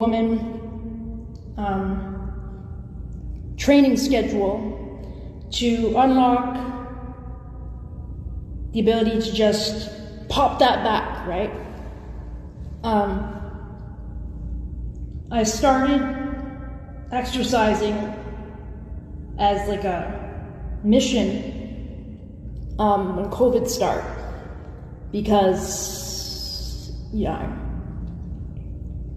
woman training schedule to unlock the ability to just pop that back, right? I started exercising as like a mission when COVID started, because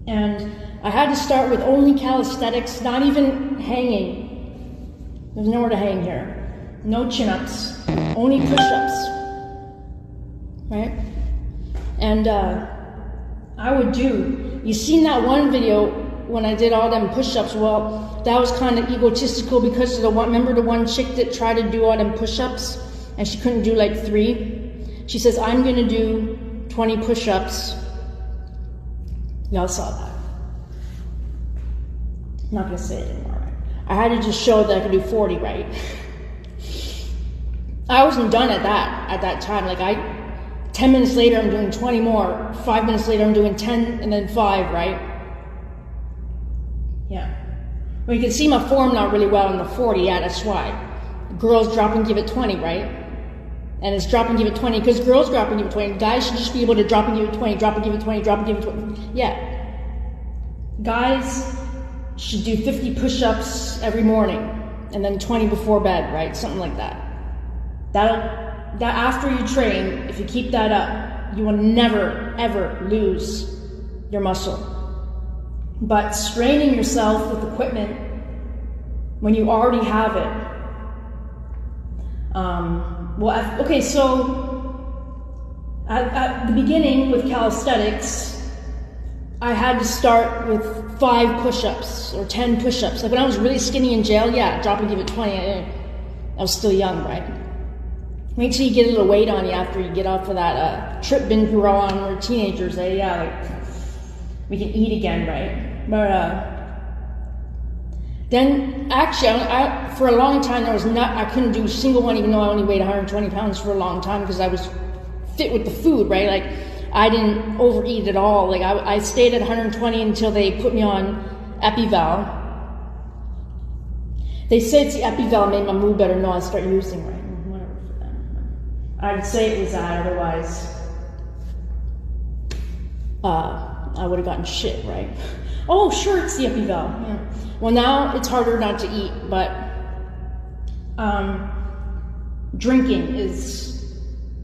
and I had to start with only calisthenics, not even hanging. There's nowhere to hang here. No chin-ups, only push-ups, right? And I would do, you seen that one video when I did all them push-ups? Well, that was kind of egotistical because of the one, remember the one chick that tried to do all them push-ups and she couldn't do like 3? She says, I'm gonna do 20 push-ups. Y'all saw that. I'm not gonna say it anymore, right? I had to just show that I could do 40, right? I wasn't done at that time. Like 10 minutes later, I'm doing 20 more. 5 minutes later, I'm doing 10 and then 5, right? Yeah. Well, you can see my form not really well in the 40, yeah, that's why. Girls drop and give it 20, right? And it's drop and give it 20, because girls drop and give it 20. Guys should just be able to drop and give it 20, drop and give it 20, drop and give it 20. Yeah. Guys should do 50 push-ups every morning, and then 20 before bed, right? Something like that. That after you train, if you keep that up, you will never, ever lose your muscle. But straining yourself with equipment when you already have it. Okay, so at the beginning with calisthenics, I had to start with 5 push-ups or 10 push-ups. Like when I was really skinny in jail, yeah, drop and give it 20. I was still young, right? Make sure you get a little weight on you after you get off of that trip binge we're on. We're teenagers, yeah, like we can eat again, right? But then actually, for a long time, I couldn't do a single one, even though I only weighed 120 pounds for a long time, because I was fit with the food, right? Like I didn't overeat at all. Like I stayed at 120 until they put me on Epival. They say it's the Epival made my mood better. No, I start using, right? Whatever for them. I'd say it was that, otherwise I would have gotten shit, right? Oh, sure, it's the Epival. Yeah. Well, now it's harder not to eat, but drinking is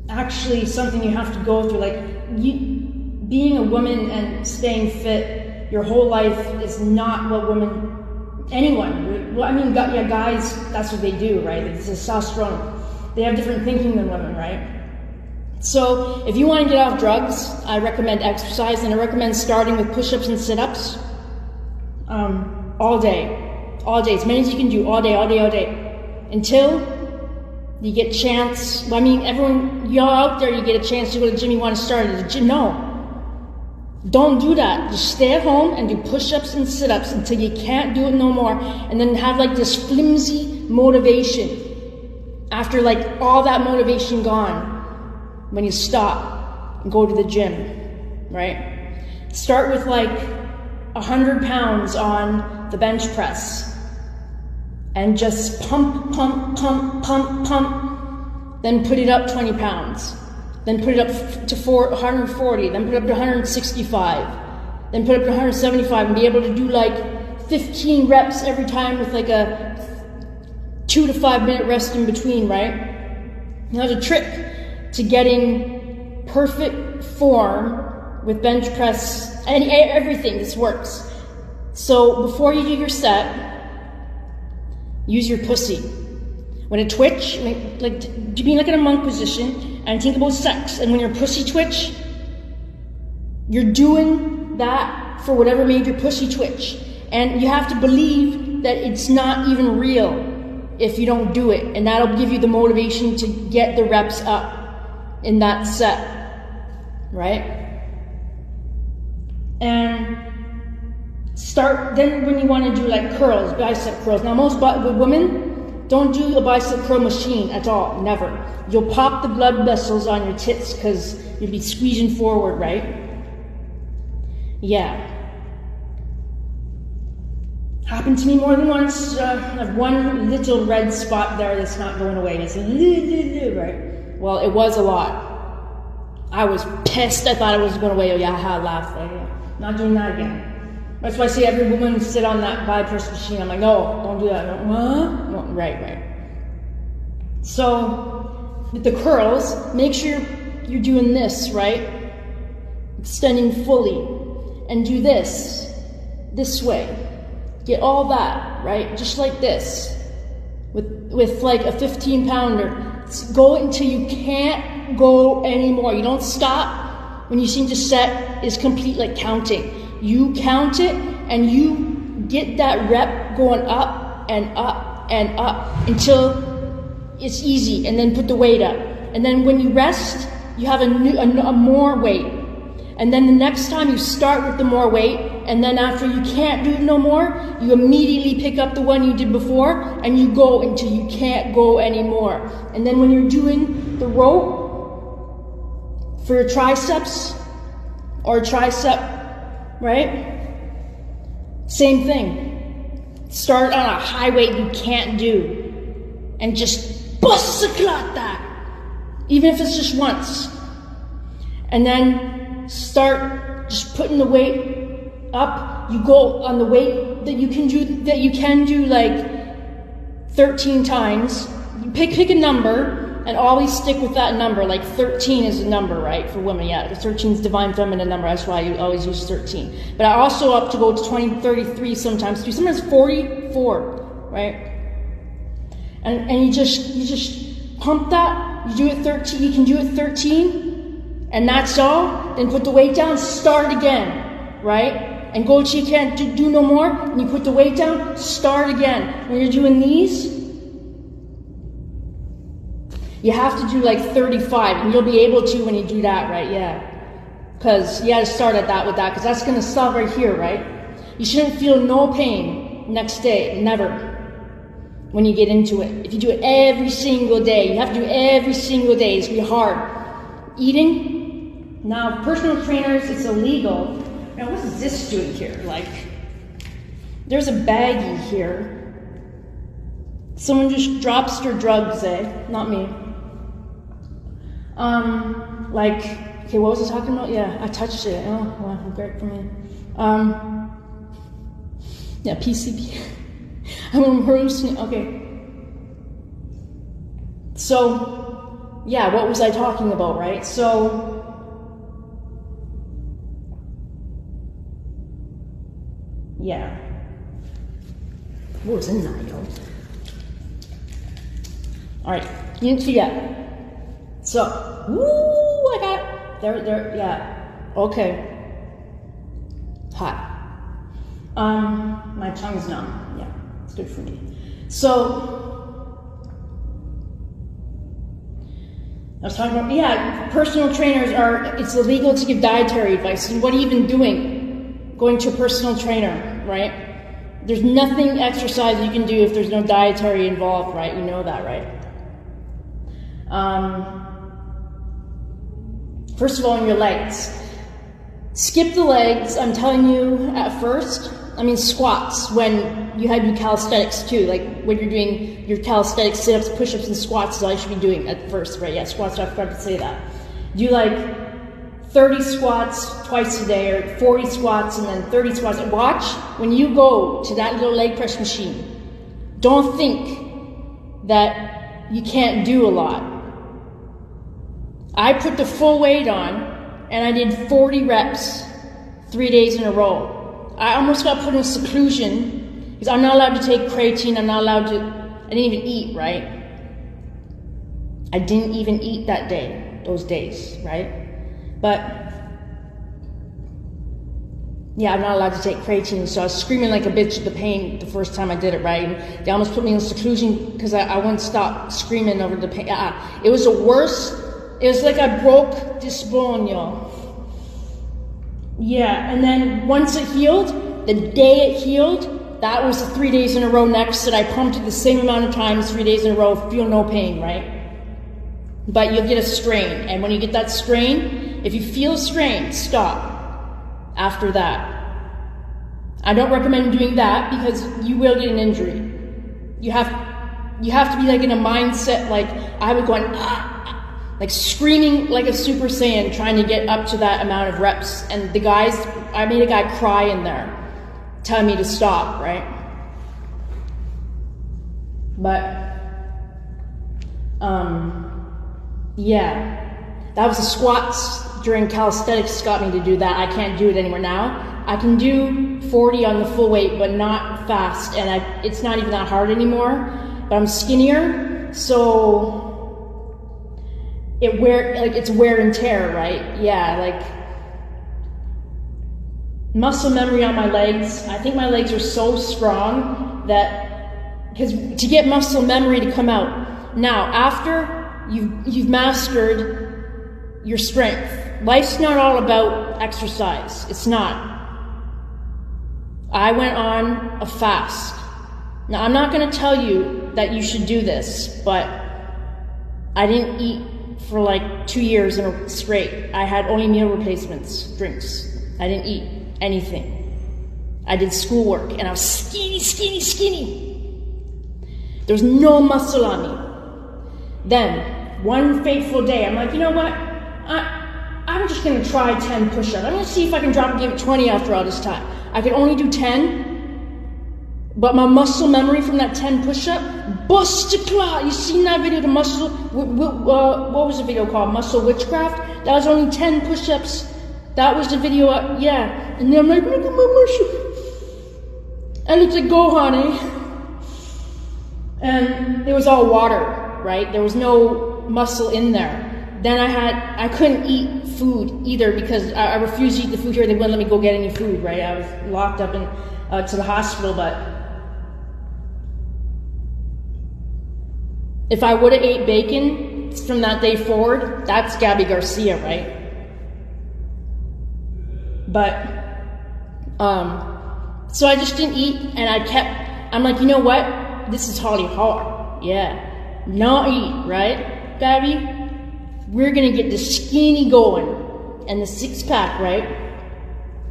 actually something you have to go through. Like being a woman and staying fit your whole life is not what anyone. Well, I mean, yeah, guys, that's what they do, right? It's testosterone. They have different thinking than women, right? So if you want to get off drugs, I recommend exercise, and I recommend starting with push-ups and sit-ups all day, as many as you can do, all day, until you get chance. Well, I mean, everyone, y'all out there, you get a chance to go to the gym, you want to start at the gym. No, don't do that. Just stay at home and do push-ups and sit-ups until you can't do it no more, and then have like this flimsy motivation after like all that motivation gone. When you stop and go to the gym, right? Start with like 100 pounds on the bench press and just pump, then put it up 20 pounds, then put it up to 140, then put it up to 165, then put it up to 175, and be able to do like 15 reps every time with like a 2 to 5 minute rest in between, right? Now the trick to getting perfect form with bench press and everything, this works. So before you do your set, use your pussy. When it twitch, like be like in a monk position and think about sex. And when your pussy twitch, you're doing that for whatever made your pussy twitch. And you have to believe that it's not even real if you don't do it. And that'll give you the motivation to get the reps up in that set, right? And start, then when you want to do like curls, bicep curls. Now most women don't do a bicep curl machine at all, never. You'll pop the blood vessels on your tits because you'll be squeezing forward, right? Yeah. Happened to me more than once. I have one little red spot there that's not going away. It's right? Well, it was a lot. I was pissed. I thought it was going away. Oh yeah, I laughed. Not doing that again. That's why I say every woman sit on that bypass machine. I'm like, no, don't do that. What? No, right. So, with the curls, make sure you're doing this, right? Extending fully. And do this way. Get all that, right? Just like this. With like a 15-pounder. Go until you can't go anymore. You don't stop when you seem to set is complete, like counting. You count it and you get that rep going up and up and up until it's easy, and then put the weight up. And then when you rest, you have a more weight. And then the next time you start with the more weight, and then after you can't do it no more, you immediately pick up the one you did before, and you go until you can't go anymore. And then when you're doing the rope for your triceps, or tricep, right? Same thing. Start on a high weight you can't do, and just bust the clot that, even if it's just once. And then start just putting the weight up. You go on the weight that you can do like 13 times. You pick a number and always stick with that number. Like 13 is a number, right, for women. Yeah, 13 is divine feminine number. That's why I always use 13. But I also up to go to 20, 33 sometimes too. Sometimes 44, right? And you just pump that. You do it 13. You can do it 13, and that's all. Then put the weight down. Start again, right? And go till you can't do no more. And you put the weight down. Start again. When you're doing these, you have to do like 35, and you'll be able to when you do that, right? Yeah. Because you got to start at that with that, because that's going to stop right here, right? You shouldn't feel no pain next day, never, when you get into it. If you do it every single day, you have to do it every single day. It's going to be hard. Eating. Now, personal trainers, it's illegal. Now, what is this doing here? Like, there's a baggie here. Someone just drops their drugs, Not me. Okay, what was I talking about? Yeah, I touched it. Oh, wow, great for me. Yeah, PCP. I'm hallucinating. Okay. So, yeah, what was I talking about, right? So, yeah. What was in that, yo? Alright, you didn't forget. So, woo, I got there, yeah. Okay. Hot. My tongue's numb. Yeah, it's good for me. So, I was talking about, yeah, personal trainers it's illegal to give dietary advice. And what are you even doing? Going to a personal trainer, right? There's nothing exercise you can do if there's no dietary involved, right? You know that, right? First of all, in your legs. Skip the legs, I'm telling you, at first. I mean, squats, when you do calisthenics too, like when you're doing your calisthenics, sit-ups, push-ups, and squats is all you should be doing at first, right? Yeah, squats, I forgot to say that. Do like 30 squats twice a day, or 40 squats and then 30 squats. And watch, when you go to that little leg press machine, don't think that you can't do a lot. I put the full weight on, and I did 40 reps 3 days in a row. I almost got put in seclusion, because I'm not allowed to take creatine, I didn't even eat, right? I didn't even eat that day, those days, right? But, yeah, I'm not allowed to take creatine, so I was screaming like a bitch at the pain the first time I did it, right? And they almost put me in seclusion because I wouldn't stop screaming over the pain. It was the worst. It was like I broke this bone, y'all. Yeah, and then once it healed, the day it healed, that was the 3 days in a row next that I pumped it the same amount of times, 3 days in a row, feel no pain, right? But you'll get a strain, and when you get that strain, if you feel a strain, stop after that. I don't recommend doing that because you will get an injury. You have to be like in a mindset like I was going, like screaming like a Super Saiyan trying to get up to that amount of reps. And the guys, I made a guy cry in there, telling me to stop, right? But, yeah, that was the squats during calisthenics got me to do that. I can't do it anymore now. I can do 40 on the full weight, but not fast, and it's not even that hard anymore. But I'm skinnier, so it's wear and tear, right? Yeah, like muscle memory on my legs. I think my legs are so strong that because to get muscle memory to come out. Now, after you've mastered your strength, life's not all about exercise. It's not. I went on a fast. Now, I'm not going to tell you that you should do this, but I didn't eat for like 2 years straight. I had only meal replacements, drinks. I didn't eat anything. I did schoolwork, and I was skinny. There was no muscle on me. Then, one fateful day, I'm like, you know what? I'm just going to try 10 push-ups. I'm going to see if I can drop and give it 20 after all this time. I could only do 10, but my muscle memory from that 10 push-up, bust a clot. You seen that video, the muscle, what was the video called? Muscle Witchcraft? That was only 10 push-ups. That was the video, yeah. And then I'm like, look at my muscle. I looked like Gohan, eh? And it was all water, right? There was no muscle in there. Then I couldn't eat food either because I refused to eat the food here. They wouldn't let me go get any food, right? I was locked up to the hospital, but if I would have ate bacon from that day forward, that's Gabby Garcia, right? But, so I just didn't eat, and I'm like, you know what? This is Holly hard. Yeah. Not eat, right, Gabby? We're gonna get the skinny going and the 6-pack, right?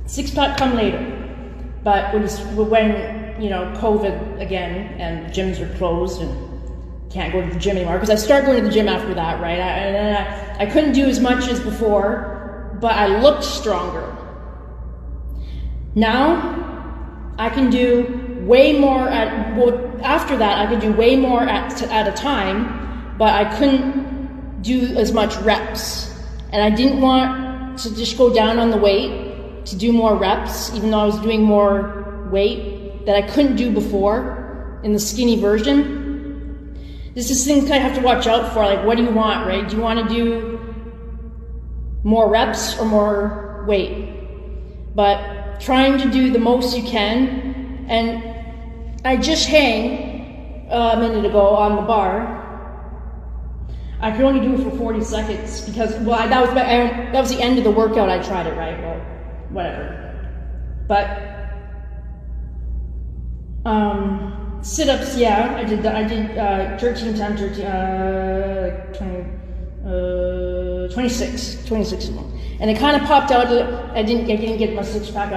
6-pack come later. But when COVID again and gyms were closed and can't go to the gym anymore, because I started going to the gym after that, right? I couldn't do as much as before, but I looked stronger. Now I can do way more after that I could do way more at a time, but I couldn't do as much reps, and I didn't want to just go down on the weight to do more reps, even though I was doing more weight that I couldn't do before in the skinny version. This is things I have to watch out for, like what do you want, right? Do you want to do more reps or more weight? But trying to do the most you can, and I just hang a minute ago on the bar. I could only do it for 40 seconds because, well, that was the end of the workout. I tried it, right? Well, whatever. But sit-ups, yeah, I did that. I did 13 times 26 of them, and it kind of popped out. I didn't get my 6-pack.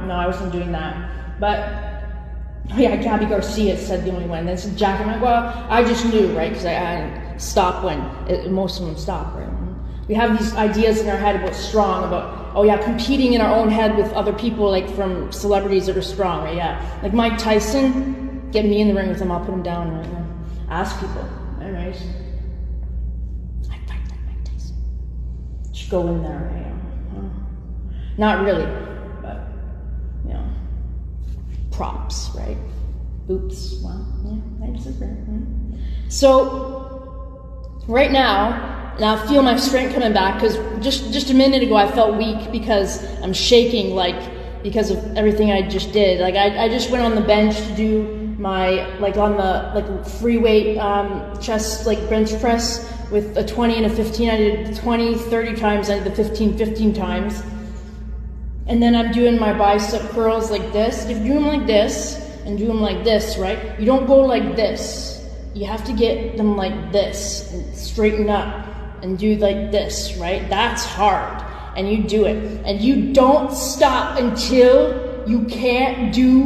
No, I wasn't doing that. But oh yeah, Gabby Garcia said the only one. Then some Jack. I'm like, well, I just knew, right? Because I stop when most of them stop, right? We have these ideas in our head about strong, about, oh yeah, competing in our own head with other people, like from celebrities that are strong, right? Yeah, like Mike Tyson, get me in the ring with him, I'll put him down, right? Ask people, all right? I fight like Mike Tyson. Just go in there, right? Not really, but, you know, props, right? Oops, well, yeah, I disagree. So, right now, and I feel my strength coming back because just a minute ago I felt weak because I'm shaking, like because of everything I just did. Like I just went on the bench to do my on the free weight chest bench press with a 20 and a 15. I did 20 30 times. I did the 15 times, and then I'm doing my bicep curls like this. If you do them like this and do them like this, right? You don't go like this. You have to get them like this and straighten up and do like this, right? That's hard, and you do it, and you don't stop until You can't do